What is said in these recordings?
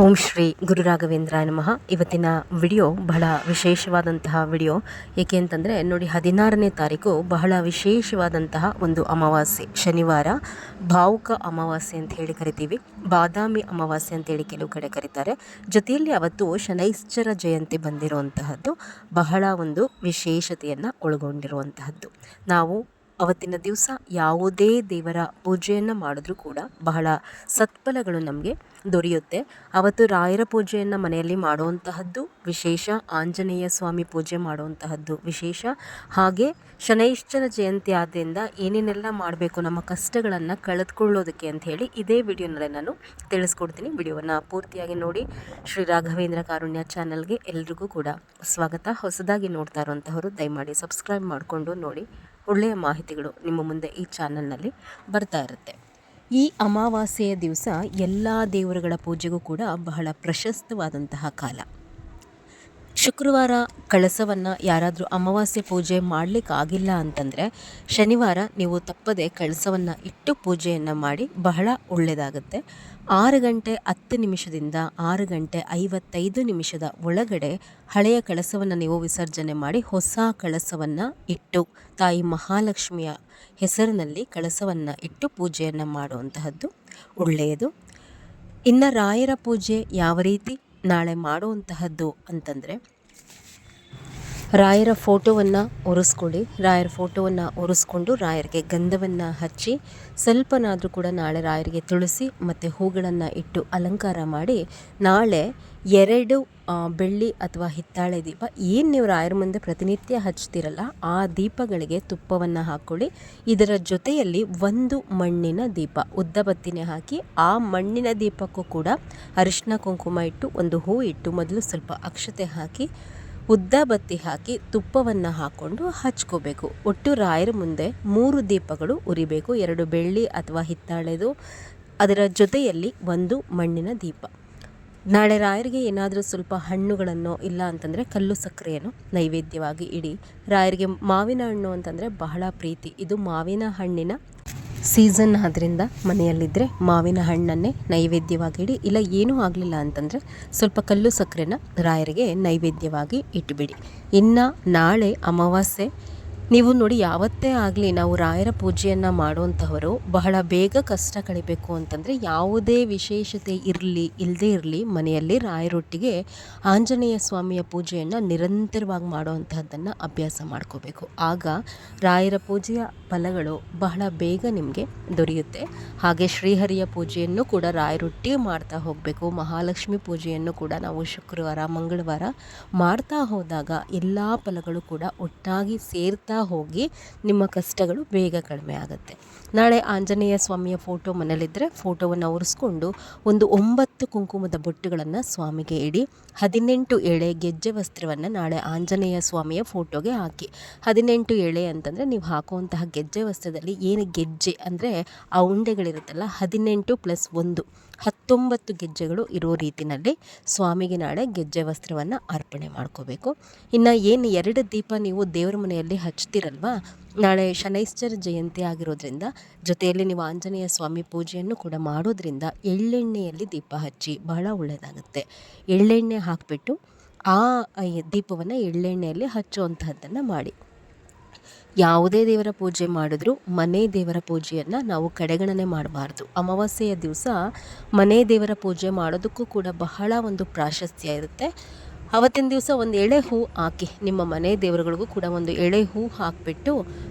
ಓಂ ಶ್ರೀ ಗುರು ರಾಘವೇಂದ್ರಾಯ ನಮಃ. ಇವತ್ತಿನ ವಿಡಿಯೋ ಬಹಳ ವಿಶೇಷವಾದಂತಹ ವಿಡಿಯೋ. ಏಕೆ ಅಂತಂದರೆ ನೋಡಿ, 16ನೇ ತಾರೀಕು ಬಹಳ ವಿಶೇಷವಾದಂತಹ ಒಂದು ಅಮಾವಾಸ್ಯೆ, ಶನಿವಾರ, ಭಾವುಕ ಅಮಾವಾಸ್ಯೆ ಅಂತ ಹೇಳಿ ಕರಿತೀವಿ. ಬಾದಾಮಿ ಅಮಾವಾಸ್ಯೆ ಅಂತೇಳಿ ಕೆಲವು ಕಡೆ ಕರೀತಾರೆ. ಜೊತೆಯಲ್ಲಿ ಅವತ್ತು ಶನೈಶ್ಚರ ಜಯಂತಿ ಬಂದಿರುವಂತಹದ್ದು, ಬಹಳ ಒಂದು ವಿಶೇಷತೆಯನ್ನು ಒಳಗೊಂಡಿರುವಂತಹದ್ದು. ನಾವು ಅವತ್ತಿನ ದಿವಸ ಯಾವುದೇ ದೇವರ ಪೂಜೆಯನ್ನು ಮಾಡಿದ್ರೂ ಕೂಡ ಬಹಳ ಸತ್ಫಲಗಳು ನಮಗೆ ದೊರೆಯುತ್ತೆ. ಅವತ್ತು ರಾಯರ ಪೂಜೆಯನ್ನು ಮನೆಯಲ್ಲಿ ಮಾಡುವಂತಹದ್ದು ವಿಶೇಷ, ಆಂಜನೇಯ ಸ್ವಾಮಿ ಪೂಜೆ ಮಾಡುವಂತಹದ್ದು ವಿಶೇಷ. ಹಾಗೆ ಶನೈಶ್ಚರ ಜಯಂತಿ ಆದ್ದರಿಂದ ಏನೇನೆಲ್ಲ ಮಾಡಬೇಕು ನಮ್ಮ ಕಷ್ಟಗಳನ್ನು ಕಳೆದುಕೊಳ್ಳೋದಕ್ಕೆ ಅಂತ ಹೇಳಿ ಇದೇ ವಿಡಿಯೋನಲ್ಲಿ ನಾನು ತಿಳಿಸ್ಕೊಡ್ತೀನಿ. ವಿಡಿಯೋವನ್ನು ಪೂರ್ತಿಯಾಗಿ ನೋಡಿ. ಶ್ರೀ ರಾಘವೇಂದ್ರ ಕಾರುಣ್ಯ ಚಾನಲ್ಗೆ ಎಲ್ರಿಗೂ ಕೂಡ ಸ್ವಾಗತ. ಹೊಸದಾಗಿ ನೋಡ್ತಾ ಇರುವಂತಹವರು ದಯಮಾಡಿ ಸಬ್ಸ್ಕ್ರೈಬ್ ಮಾಡಿಕೊಂಡು ನೋಡಿ. ಒಳ್ಳೆಯ ಮಾಹಿತಿಗಳು ನಿಮ್ಮ ಮುಂದೆ ಈ ಚಾನಲ್ನಲ್ಲಿ ಬರ್ತಾ ಇರುತ್ತೆ. ಈ ಅಮಾವಾಸ್ಯೆಯ ದಿವಸ ಎಲ್ಲ ದೇವರುಗಳ ಪೂಜೆಗೂ ಕೂಡ ಬಹಳ ಪ್ರಶಸ್ತವಾದಂತಹ ಕಾಲ. ಶುಕ್ರವಾರ ಕಳಸವನ್ನು ಯಾರಾದರೂ ಅಮಾವಾಸ್ಯೆ ಪೂಜೆ ಮಾಡಲಿಕ್ಕಾಗಿಲ್ಲ ಅಂತಂದರೆ ಶನಿವಾರ ನೀವು ತಪ್ಪದೆ ಕಳಸವನ್ನು ಇಟ್ಟು ಪೂಜೆಯನ್ನು ಮಾಡಿ, ಬಹಳ ಒಳ್ಳೆಯದಾಗುತ್ತೆ. 6 ಗಂಟೆ 10 ನಿಮಿಷದಿಂದ 6 ಗಂಟೆ 55 ನಿಮಿಷದ ಒಳಗಡೆ ಹಳೆಯ ಕಳಸವನ್ನು ನೀವು ವಿಸರ್ಜನೆ ಮಾಡಿ ಹೊಸ ಕಳಸವನ್ನು ಇಟ್ಟು ತಾಯಿ ಮಹಾಲಕ್ಷ್ಮಿಯ ಹೆಸರಿನಲ್ಲಿ ಕಳಸವನ್ನು ಇಟ್ಟು ಪೂಜೆಯನ್ನು ಮಾಡುವಂತಹದ್ದು ಒಳ್ಳೆಯದು. ಇನ್ನು ರಾಯರ ಪೂಜೆ ಯಾವ ರೀತಿ ನಾಳೆ ಮಾಡುವಂತಹದ್ದು ಅಂತಂದರೆ, ರಾಯರ ಫೋಟೋವನ್ನು ಒರೆಸ್ಕೊಳ್ಳಿ. ರಾಯರ ಫೋಟೋವನ್ನು ಒರೆಸ್ಕೊಂಡು ರಾಯರಿಗೆ ಗಂಧವನ್ನು ಹಚ್ಚಿ, ಸ್ವಲ್ಪನಾದರೂ ಕೂಡ ನಾಳೆ ರಾಯರಿಗೆ ತುಳಸಿ ಮತ್ತು ಹೂಗಳನ್ನು ಇಟ್ಟು ಅಲಂಕಾರ ಮಾಡಿ, ನಾಳೆ 2 ಬೆಳ್ಳಿ ಅಥವಾ ಹಿತ್ತಾಳೆ ದೀಪ, ಏನು ನೀವು ರಾಯರ ಮುಂದೆ ಪ್ರತಿನಿತ್ಯ ಹಚ್ತಿರಲ್ಲ ಆ ದೀಪಗಳಿಗೆ ತುಪ್ಪವನ್ನು ಹಾಕ್ಕೊಳ್ಳಿ. ಇದರ ಜೊತೆಯಲ್ಲಿ 1 ಮಣ್ಣಿನ ದೀಪ, ಉದ್ದ ಬತ್ತಿನೇ ಹಾಕಿ ಆ ಮಣ್ಣಿನ ದೀಪಕ್ಕೂ ಕೂಡ ಅರಿಶಿನ ಕುಂಕುಮ ಇಟ್ಟು, ಒಂದು ಹೂ ಇಟ್ಟು, ಮೊದಲು ಸ್ವಲ್ಪ ಅಕ್ಷತೆ ಹಾಕಿ, ಉದ್ದ ಬತ್ತಿ ಹಾಕಿ ತುಪ್ಪವನ್ನು ಹಾಕ್ಕೊಂಡು ಹಚ್ಕೋಬೇಕು. ಒಟ್ಟು ರಾಯರ ಮುಂದೆ 3 ದೀಪಗಳು ಉರಿಬೇಕು. 2 ಬೆಳ್ಳಿ ಅಥವಾ ಹಿತ್ತಾಳೆದು, ಅದರ ಜೊತೆಯಲ್ಲಿ 1 ಮಣ್ಣಿನ ದೀಪ. ನಾಳೆ ರಾಯರಿಗೆ ಏನಾದರೂ ಸ್ವಲ್ಪ ಹಣ್ಣುಗಳನ್ನು, ಇಲ್ಲ ಅಂತಂದರೆ ಕಲ್ಲು ಸಕ್ಕರೆಯನ್ನು ನೈವೇದ್ಯವಾಗಿ ಇಡಿ. ರಾಯರಿಗೆ ಮಾವಿನ ಹಣ್ಣು ಅಂತಂದರೆ ಬಹಳ ಪ್ರೀತಿ. ಇದು ಮಾವಿನ ಹಣ್ಣಿನ ಸೀಸನ್ ಆದ್ದರಿಂದ ಮನೆಯಲ್ಲಿದ್ದರೆ ಮಾವಿನ ಹಣ್ಣನ್ನೇ ನೈವೇದ್ಯವಾಗಿ ಇಡಿ. ಇಲ್ಲ ಏನೂ ಆಗಲಿಲ್ಲ ಅಂತಂದರೆ ಸ್ವಲ್ಪ ಕಲ್ಲು ಸಕ್ಕರೆನ ರಾಯರಿಗೆ ನೈವೇದ್ಯವಾಗಿ ಇಟ್ಟುಬಿಡಿ. ಇನ್ನು ನಾಳೆ ಅಮಾವಾಸ್ಯೆ. ನೀವು ನೋಡಿ, ಯಾವತ್ತೇ ಆಗಲಿ ನಾವು ರಾಯರ ಪೂಜೆಯನ್ನು ಮಾಡುವಂತಹವರು ಬಹಳ ಬೇಗ ಕಷ್ಟ ಕಳಿಬೇಕು ಅಂತಂದರೆ ಯಾವುದೇ ವಿಶೇಷತೆ ಇರಲಿ ಇಲ್ಲದೇ ಇರಲಿ, ಮನೆಯಲ್ಲಿ ರಾಯರೊಟ್ಟಿಗೆ ಆಂಜನೇಯ ಸ್ವಾಮಿಯ ಪೂಜೆಯನ್ನು ನಿರಂತರವಾಗಿ ಮಾಡುವಂತಹದ್ದನ್ನು ಅಭ್ಯಾಸ ಮಾಡ್ಕೋಬೇಕು. ಆಗ ರಾಯರ ಪೂಜೆಯ ಫಲಗಳು ಬಹಳ ಬೇಗ ನಿಮಗೆ ದೊರೆಯುತ್ತೆ. ಹಾಗೆ ಶ್ರೀಹರಿಯ ಪೂಜೆಯನ್ನು ಕೂಡ ರಾಯರೊಟ್ಟಿಗೆ ಮಾಡ್ತಾ ಹೋಗಬೇಕು. ಮಹಾಲಕ್ಷ್ಮಿ ಪೂಜೆಯನ್ನು ಕೂಡ ನಾವು ಶುಕ್ರವಾರ, ಮಂಗಳವಾರ ಮಾಡ್ತಾ ಹೋದಾಗ ಎಲ್ಲ ಫಲಗಳು ಕೂಡ ಒಟ್ಟಾಗಿ ಸೇರ್ತಾ ಹೋಗಿ ನಿಮ್ಮ ಕಷ್ಟಗಳು ಬೇಗ ಕಡಿಮೆ ಆಗುತ್ತೆ. ನಾಳೆ ಆಂಜನೇಯ ಸ್ವಾಮಿಯ ಫೋಟೋ ಮನೇಲಿದ್ದರೆ ಫೋಟೋವನ್ನು ಒರೆಸ್ಕೊಂಡು ಒಂದು 9 ಕುಂಕುಮದ ಬೊಟ್ಟುಗಳನ್ನು ಸ್ವಾಮಿಗೆ ಇಡಿ. 18 ಎಳೆ ಗೆಜ್ಜೆ ವಸ್ತ್ರವನ್ನು ನಾಳೆ ಆಂಜನೇಯ ಸ್ವಾಮಿಯ ಫೋಟೋಗೆ ಹಾಕಿ. 18 ಎಳೆ ಅಂತಂದರೆ ನೀವು ಹಾಕುವಂತಹ ಗೆಜ್ಜೆ ವಸ್ತ್ರದಲ್ಲಿ ಏನು ಗೆಜ್ಜೆ ಅಂದರೆ ಆ ಉಂಡೆಗಳಿರುತ್ತಲ್ಲ, 18 + 1 19 ಗೆಜ್ಜೆಗಳು ಇರೋ ರೀತಿಯಲ್ಲಿ ಸ್ವಾಮಿಗೆ ನಾಳೆ ಗೆಜ್ಜೆ ವಸ್ತ್ರವನ್ನು ಅರ್ಪಣೆ ಮಾಡ್ಕೋಬೇಕು. ಇನ್ನು ಏನು 2 ದೀಪ ನೀವು ದೇವರ ಮನೆಯಲ್ಲಿ ಹಚ್ತಿರಲ್ವಾ, ನಾಳೆ ಶನೈಶ್ಚರ ಜಯಂತಿ ಆಗಿರೋದ್ರಿಂದ ಜೊತೆಯಲ್ಲಿ ನೀವು ಆಂಜನೇಯ ಸ್ವಾಮಿ ಪೂಜೆಯನ್ನು ಕೂಡ ಮಾಡೋದ್ರಿಂದ ಎಳ್ಳೆಣ್ಣೆಯಲ್ಲಿ ದೀಪ ಹಚ್ಚಿ, ಬಹಳ ಒಳ್ಳೆಯದಾಗುತ್ತೆ. ಎಳ್ಳೆಣ್ಣೆ ಹಾಕಿಬಿಟ್ಟು ಆ ದೀಪವನ್ನು ಎಳ್ಳೆಣ್ಣೆಯಲ್ಲಿ ಹಚ್ಚುವಂತಹದ್ದನ್ನು ಮಾಡಿ. ಯಾವುದೇ ದೇವರ ಪೂಜೆ ಮಾಡಿದ್ರೂ ಮನೆ ದೇವರ ಪೂಜೆಯನ್ನು ನಾವು ಕಡೆಗಣನೆ ಮಾಡಬಾರ್ದು. ಅಮಾವಾಸ್ಯೆಯ ದಿವಸ ಮನೆ ದೇವರ ಪೂಜೆ ಮಾಡೋದಕ್ಕೂ ಕೂಡ ಬಹಳ ಒಂದು ಪ್ರಾಶಸ್ತ್ಯ ಇರುತ್ತೆ. ಅವತ್ತಿನ ದಿವಸ ಒಂದು ಎಳೆ ಹೂ ಹಾಕಿ, ನಿಮ್ಮ ಮನೆ ದೇವರುಗಳಿಗೂ ಕೂಡ ಒಂದು ಎಳೆ ಹೂ ಹಾಕಿಬಿಟ್ಟು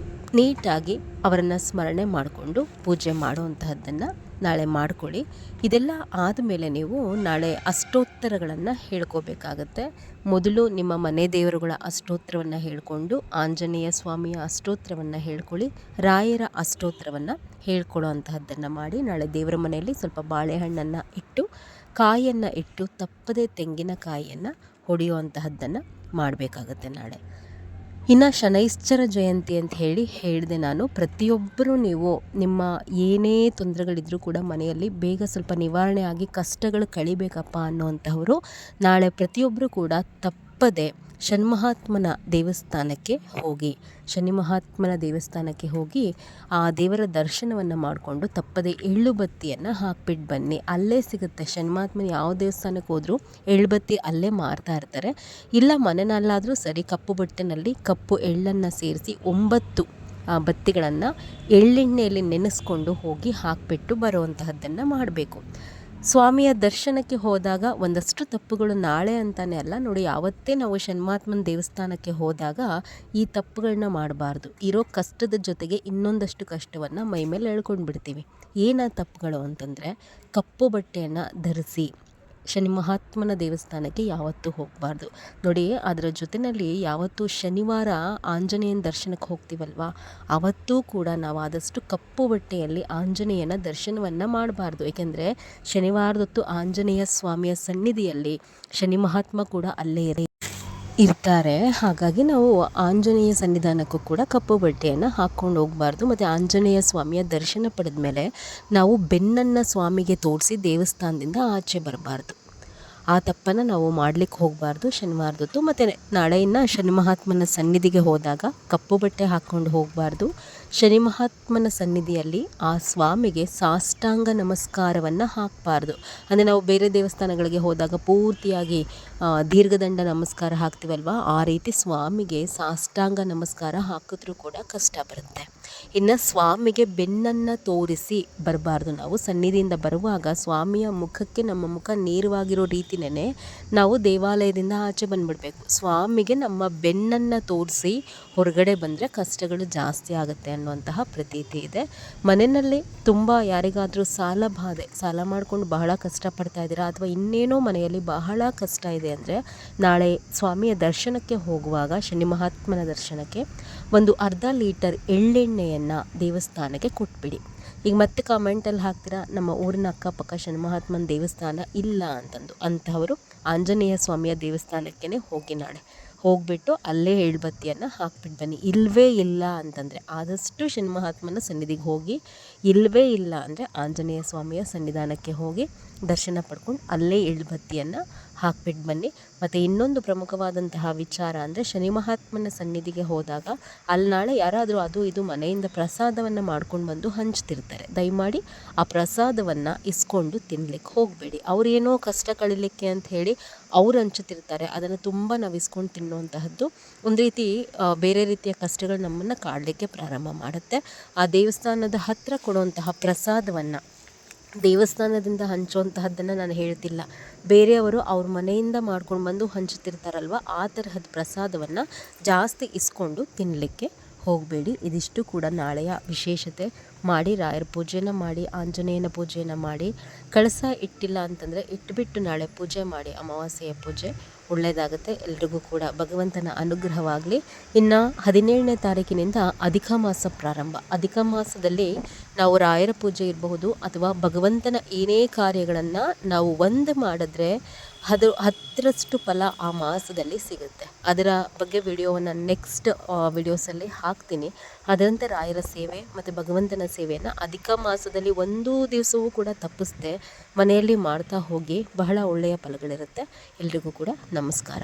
ನೀಟಾಗಿ ಅವರನ್ನು ಸ್ಮರಣೆ ಮಾಡಿಕೊಂಡು ಪೂಜೆ ಮಾಡುವಂತಹದ್ದನ್ನು ನಾಳೆ ಮಾಡ್ಕೊಳ್ಳಿ. ಇದೆಲ್ಲ ಆದಮೇಲೆ ನೀವು ನಾಳೆ ಅಷ್ಟೋತ್ತರಗಳನ್ನು ಹೇಳ್ಕೋಬೇಕಾಗತ್ತೆ. ಮೊದಲು ನಿಮ್ಮ ಮನೆ ದೇವರುಗಳ ಅಷ್ಟೋತ್ತರವನ್ನು ಹೇಳ್ಕೊಂಡು, ಆಂಜನೇಯ ಸ್ವಾಮಿಯ ಅಷ್ಟೋತ್ತರವನ್ನು ಹೇಳ್ಕೊಳ್ಳಿ, ರಾಯರ ಅಷ್ಟೋತ್ತರವನ್ನು ಹೇಳ್ಕೊಳ್ಳೋ ಅಂತಹದ್ದನ್ನು ಮಾಡಿ. ನಾಳೆ ದೇವರ ಮನೆಯಲ್ಲಿ ಸ್ವಲ್ಪ ಬಾಳೆಹಣ್ಣನ್ನು ಇಟ್ಟು, ಕಾಯನ್ನು ಇಟ್ಟು, ತಪ್ಪದೆ ತೆಂಗಿನಕಾಯಿಯನ್ನು ಹೊಡೆಯುವಂತಹದ್ದನ್ನು ಮಾಡಬೇಕಾಗತ್ತೆ ನಾಳೆ. ಇನ್ನು ಶನೈಶ್ಚರ ಜಯಂತಿ ಅಂತ ಹೇಳಿದೆ ನಾನು. ಪ್ರತಿಯೊಬ್ಬರೂ ನೀವು ನಿಮ್ಮ ಏನೇ ತೊಂದರೆಗಳಿದ್ರೂ ಕೂಡ ಮನೆಯಲ್ಲಿ ಬೇಗ ಸ್ವಲ್ಪ ನಿವಾರಣೆ ಆಗಿ ಕಷ್ಟಗಳು ಕಳಿಬೇಕಪ್ಪ ಅನ್ನೋವಂಥವರು ನಾಳೆ ಪ್ರತಿಯೊಬ್ಬರು ಕೂಡ ತಪ್ಪದೆ ಶನಿಮಹಾತ್ಮನ ದೇವಸ್ಥಾನಕ್ಕೆ ಹೋಗಿ, ಶನಿ ಮಹಾತ್ಮನ ದೇವಸ್ಥಾನಕ್ಕೆ ಹೋಗಿ ಆ ದೇವರ ದರ್ಶನವನ್ನು ಮಾಡಿಕೊಂಡು ತಪ್ಪದೆ ಎಳ್ಳು ಬತ್ತಿಯನ್ನು ಹಾಕ್ಬಿಟ್ಟು ಬನ್ನಿ. ಅಲ್ಲೇ ಸಿಗುತ್ತೆ, ಶನಿ ಮಹಾತ್ಮನ ಯಾವ ದೇವಸ್ಥಾನಕ್ಕೆ ಹೋದರೂ ಎಳ್ಳು ಬತ್ತಿ ಅಲ್ಲೇ ಮಾರ್ತಾ ಇರ್ತಾರೆ. ಇಲ್ಲ ಮನೆಯಲ್ಲಾದರೂ ಸರಿ, ಕಪ್ಪು ಬಟ್ಟೆನಲ್ಲಿ ಕಪ್ಪು ಎಳ್ಳನ್ನು ಸೇರಿಸಿ 9 ಬತ್ತಿಗಳನ್ನು ಎಳ್ಳೆಣ್ಣೆಯಲ್ಲಿ ನೆನೆಸ್ಕೊಂಡು ಹೋಗಿ ಹಾಕಿಬಿಟ್ಟು ಬರುವಂತಹದ್ದನ್ನು ಮಾಡಬೇಕು. ಸ್ವಾಮಿಯ ದರ್ಶನಕ್ಕೆ ಹೋದಾಗ ಒಂದಷ್ಟು ತಪ್ಪುಗಳು ನಾಳೆ ಅಂತಾನೆ ಅಲ್ಲ ನೋಡಿ, ಯಾವತ್ತೇ ನಾವು ಶನಿಮಹಾತ್ಮನ ದೇವಸ್ಥಾನಕ್ಕೆ ಹೋದಾಗ ಈ ತಪ್ಪುಗಳನ್ನ ಮಾಡಬಾರ್ದು. ಇರೋ ಕಷ್ಟದ ಜೊತೆಗೆ ಇನ್ನೊಂದಷ್ಟು ಕಷ್ಟವನ್ನು ಮೈ ಮೇಲೆ ಎಳ್ಕೊಂಡು ಬಿಡ್ತೀವಿ. ಏನ ತಪ್ಪುಗಳು ಅಂತಂದರೆ, ಕಪ್ಪು ಬಟ್ಟೆಯನ್ನು ಧರಿಸಿ ಶನಿ ಮಹಾತ್ಮನ ದೇವಸ್ಥಾನಕ್ಕೆ ಯಾವತ್ತೂ ಹೋಗಬಾರ್ದು. ನೋಡಿ, ಅದರ ಜೊತೆಯಲ್ಲಿ ಯಾವತ್ತೂ ಶನಿವಾರ ಆಂಜನೇಯನ ದರ್ಶನಕ್ಕೆ ಹೋಗ್ತೀವಲ್ವ, ಅವತ್ತೂ ಕೂಡ ನಾವು ಆದಷ್ಟು ಕಪ್ಪು ಬಟ್ಟೆಯಲ್ಲಿ ಆಂಜನೇಯನ ದರ್ಶನವನ್ನು ಮಾಡಬಾರ್ದು. ಏಕೆಂದರೆ ಶನಿವಾರದೊತ್ತು ಆಂಜನೇಯ ಸ್ವಾಮಿಯ ಸನ್ನಿಧಿಯಲ್ಲಿ ಶನಿ ಮಹಾತ್ಮ ಕೂಡ ಅಲ್ಲೇ ಇರ್ತಾರೆ. ಹಾಗಾಗಿ ನಾವು ಆಂಜನೇಯ ಸನ್ನಿಧಾನಕ್ಕೂ ಕೂಡ ಕಪ್ಪು ಬಟ್ಟೆಯನ್ನು ಹಾಕ್ಕೊಂಡು ಹೋಗಬಾರ್ದು. ಮತ್ತು ಆಂಜನೇಯ ಸ್ವಾಮಿಯ ದರ್ಶನ ಪಡೆದ ಮೇಲೆ ನಾವು ಬೆನ್ನನ್ನು ಸ್ವಾಮಿಗೆ ತೋರಿಸಿ ದೇವಸ್ಥಾನದಿಂದ ಆಚೆ ಬರಬಾರ್ದು. ಆ ತಪ್ಪನ್ನು ನಾವು ಮಾಡಲಿಕ್ಕೆ ಹೋಗಬಾರ್ದು ಶನಿವಾರದೊತ್ತು. ಮತ್ತು ನಾಳೆಯಿಂದ ಶನಿ ಮಹಾತ್ಮನ ಸನ್ನಿಧಿಗೆ ಹೋದಾಗ ಕಪ್ಪು ಬಟ್ಟೆ ಹಾಕ್ಕೊಂಡು ಹೋಗಬಾರ್ದು. ಶನಿ ಮಹಾತ್ಮನ ಸನ್ನಿಧಿಯಲ್ಲಿ ಆ ಸ್ವಾಮಿಗೆ ಸಾಷ್ಟಾಂಗ ನಮಸ್ಕಾರವನ್ನು ಹಾಕಬಾರ್ದು. ಅಂದರೆ ನಾವು ಬೇರೆ ದೇವಸ್ಥಾನಗಳಿಗೆ ಹೋದಾಗ ಪೂರ್ತಿಯಾಗಿ ದೀರ್ಘದಂಡ ನಮಸ್ಕಾರ ಹಾಕ್ತೀವಲ್ವ, ಆ ರೀತಿ ಸ್ವಾಮಿಗೆ ಸಾಷ್ಟಾಂಗ ನಮಸ್ಕಾರ ಹಾಕಿದ್ರೂ ಕೂಡ ಕಷ್ಟ ಬರುತ್ತೆ. ಇನ್ನು ಸ್ವಾಮಿಗೆ ಬೆನ್ನನ್ನು ತೋರಿಸಿ ಬರಬಾರ್ದು. ನಾವು ಸನ್ನಿಧಿಯಿಂದ ಬರುವಾಗ ಸ್ವಾಮಿಯ ಮುಖಕ್ಕೆ ನಮ್ಮ ಮುಖ ನೇರವಾಗಿರೋ ರೀತಿಯೇ ನಾವು ದೇವಾಲಯದಿಂದ ಆಚೆ ಬಂದುಬಿಡಬೇಕು. ಸ್ವಾಮಿಗೆ ನಮ್ಮ ಬೆನ್ನನ್ನು ತೋರಿಸಿ ಹೊರಗಡೆ ಬಂದರೆ ಕಷ್ಟಗಳು ಜಾಸ್ತಿ ಆಗುತ್ತೆ ಅನ್ನುವಂತಹ ಪ್ರತೀತಿ ಇದೆ. ಮನೆಯಲ್ಲಿ ತುಂಬ ಯಾರಿಗಾದರೂ ಸಾಲ ಮಾಡಿಕೊಂಡು ಬಹಳ ಕಷ್ಟಪಡ್ತಾ ಇದ್ದೀರಾ, ಅಥವಾ ಇನ್ನೇನೋ ಮನೆಯಲ್ಲಿ ಬಹಳ ಕಷ್ಟ ಇದೆ ಅಂದರೆ, ನಾಳೆ ಸ್ವಾಮಿಯ ದರ್ಶನಕ್ಕೆ ಹೋಗುವಾಗ ಶನಿ ಮಹಾತ್ಮನ ದರ್ಶನಕ್ಕೆ ಒಂದು ಅರ್ಧ ಲೀಟರ್ ಎಳ್ಳೆಣ್ಣೆಯನ್ನು ದೇವಸ್ಥಾನಕ್ಕೆ ಕೊಟ್ಬಿಡಿ. ಈಗ ಮತ್ತೆ ಕಾಮೆಂಟಲ್ಲಿ ಹಾಕ್ತೀರಾ ನಮ್ಮ ಊರಿನ ಅಕ್ಕಪಕ್ಕ ಶನಿ ಮಹಾತ್ಮನ ದೇವಸ್ಥಾನ ಇಲ್ಲ ಅಂತಂದು. ಅಂಥವರು ಆಂಜನೇಯ ಸ್ವಾಮಿಯ ದೇವಸ್ಥಾನಕ್ಕೇ ಹೋಗಿ ನಾಳೆ ಹೋಗಿಬಿಟ್ಟು ಅಲ್ಲೇ ಎಳ್ಳುಬತ್ತಿಯನ್ನು ಹಾಕ್ಬಿಟ್ಟು ಬನ್ನಿ. ಇಲ್ಲವೇ ಇಲ್ಲ ಅಂತಂದರೆ ಆದಷ್ಟು ಶನಿ ಮಹಾತ್ಮನ ಸನ್ನಿಧಿಗೆ ಹೋಗಿ, ಇಲ್ಲವೇ ಇಲ್ಲ ಅಂದರೆ ಆಂಜನೇಯ ಸ್ವಾಮಿಯ ಸನ್ನಿಧಾನಕ್ಕೆ ಹೋಗಿ ದರ್ಶನ ಪಡ್ಕೊಂಡು ಅಲ್ಲೇ ಎಳ್ಳುಬತ್ತಿಯನ್ನು ಹಾಕ್ಬಿಟ್ಟು ಬನ್ನಿ. ಮತ್ತು ಇನ್ನೊಂದು ಪ್ರಮುಖವಾದಂತಹ ವಿಚಾರ ಅಂದರೆ, ಶನಿ ಮಹಾತ್ಮನ ಸನ್ನಿಧಿಗೆ ಹೋದಾಗ ಅಲ್ಲಿ ನಾಳೆ ಯಾರಾದರೂ ಅದು ಇದು ಮನೆಯಿಂದ ಪ್ರಸಾದವನ್ನು ಮಾಡ್ಕೊಂಡು ಬಂದು ಹಂಚ್ತಿರ್ತಾರೆ. ದಯಮಾಡಿ ಆ ಪ್ರಸಾದವನ್ನು ಇಸ್ಕೊಂಡು ತಿನ್ನಲಿಕ್ಕೆ ಹೋಗಬೇಡಿ. ಅವರೇನೋ ಕಷ್ಟ ಕಳೀಲಿಕ್ಕೆ ಅಂತ ಹೇಳಿ ಅವ್ರು ಹಂಚುತ್ತಿರ್ತಾರೆ, ಅದನ್ನು ತುಂಬ ನಾವು ಇಸ್ಕೊಂಡು ತಿನ್ನುವಂತಹದ್ದು ಒಂದು ರೀತಿ ಬೇರೆ ರೀತಿಯ ಕಷ್ಟಗಳು ನಮ್ಮನ್ನು ಕಾಡಲಿಕ್ಕೆ ಪ್ರಾರಂಭ ಮಾಡುತ್ತೆ. ಆ ದೇವಸ್ಥಾನದ ಹತ್ತಿರ ಕೊಡುವಂತಹ ಪ್ರಸಾದವನ್ನು ದೇವಸ್ಥಾನದಿಂದ ಹಂಚುವಂತಹದ್ದನ್ನು ನಾನು ಹೇಳ್ತಿಲ್ಲ, ಬೇರೆಯವರು ಅವ್ರ ಮನೆಯಿಂದ ಮಾಡ್ಕೊಂಡು ಬಂದು ಹಂಚುತ್ತಿರ್ತಾರಲ್ವ, ಆ ತರಹದ ಪ್ರಸಾದವನ್ನು ಜಾಸ್ತಿ ಇಸ್ಕೊಂಡು ತಿನ್ನಲಿಕ್ಕೆ ಹೋಗಬೇಡಿ. ಇದಿಷ್ಟು ಕೂಡ ನಾಳೆಯ ವಿಶೇಷತೆ. ಮಾಡಿ ರಾಯರ ಪೂಜೆನ ಮಾಡಿ, ಆಂಜನೇಯನ ಪೂಜೆಯನ್ನು ಮಾಡಿ, ಕಳಸ ಇಟ್ಟಿಲ್ಲ ಅಂತಂದರೆ ಇಟ್ಬಿಟ್ಟು ನಾಳೆ ಪೂಜೆ ಮಾಡಿ. ಅಮಾವಾಸ್ಯೆಯ ಪೂಜೆ ಒಳ್ಳೆಯದಾಗುತ್ತೆ. ಎಲ್ರಿಗೂ ಕೂಡ ಭಗವಂತನ ಅನುಗ್ರಹವಾಗಲಿ. ಇನ್ನು 17ನೇ ತಾರೀಕಿನಿಂದ ಅಧಿಕ ಮಾಸ ಪ್ರಾರಂಭ. ಅಧಿಕ ಮಾಸದಲ್ಲಿ ನಾವು ರಾಯರ ಪೂಜೆ ಇರಬಹುದು ಅಥವಾ ಭಗವಂತನ ಏನೇ ಕಾರ್ಯಗಳನ್ನು ನಾವು ಒಂದು ಮಾಡಿದ್ರೆ ಅದು 10ರಷ್ಟು ಫಲ ಆ ಮಾಸದಲ್ಲಿ ಸಿಗುತ್ತೆ. ಅದರ ಬಗ್ಗೆ ವಿಡಿಯೋವನ್ನು ನೆಕ್ಸ್ಟ್ ವಿಡಿಯೋಸಲ್ಲಿ ಹಾಕ್ತೀನಿ. ಅದರಂತೆ ರಾಯರ ಸೇವೆ ಮತ್ತು ಭಗವಂತನ ಸೇವೆಯನ್ನು ಅಧಿಕ ಮಾಸದಲ್ಲಿ ಒಂದು ದಿವಸವೂ ಕೂಡ ತಪ್ಪಿಸದೆ ಮನೆಯಲ್ಲಿ ಮಾಡ್ತಾ ಹೋಗಿ, ಬಹಳ ಒಳ್ಳೆಯ ಫಲಗಳಿರುತ್ತೆ. ಎಲ್ರಿಗೂ ಕೂಡ ನಮಸ್ಕಾರ.